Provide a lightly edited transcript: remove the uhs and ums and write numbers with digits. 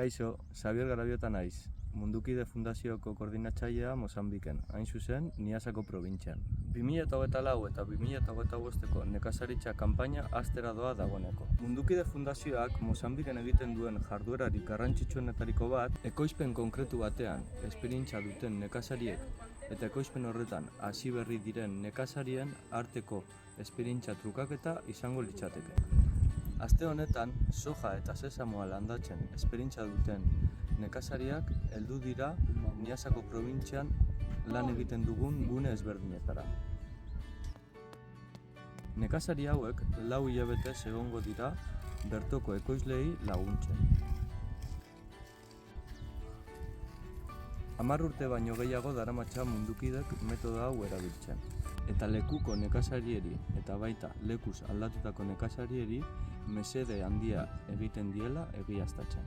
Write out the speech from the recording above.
Kaixo, Xabier Garabiota naiz, Mundukide Fundazioko koordinatzailea Mozambiken, hain zuzen, Niasako probintzian. 2024 eta 2025ko nekazaritza kanpaina hastera doa dagoeneko. Mundukide Fundazioak Mozambiken egiten duen jarduerarik garrantzitsuenetariko bat, ekoizpen konkretu batean esperientzia duten nekazariek eta ekoizpen horretan hasi berri diren nekazarien arteko esperientzia trukaketa izango litzateke. Aste honetan, soja eta sesamoa landatzen esperientzia duten nekazariak heldu dira Niasako probintzian lan egiten dugun gune ezberdinetara. Nekazari hauek 4 hilabetez egongo dira bertoko ekoizleei laguntzen. 10 urte baino gehiago daramatza Mundukidek metodo hau erabiltzen. Eta lekuko nekazarieri eta baita lekuz aldatutako nekazarieri mesede handia egiten diela egiaztatzen.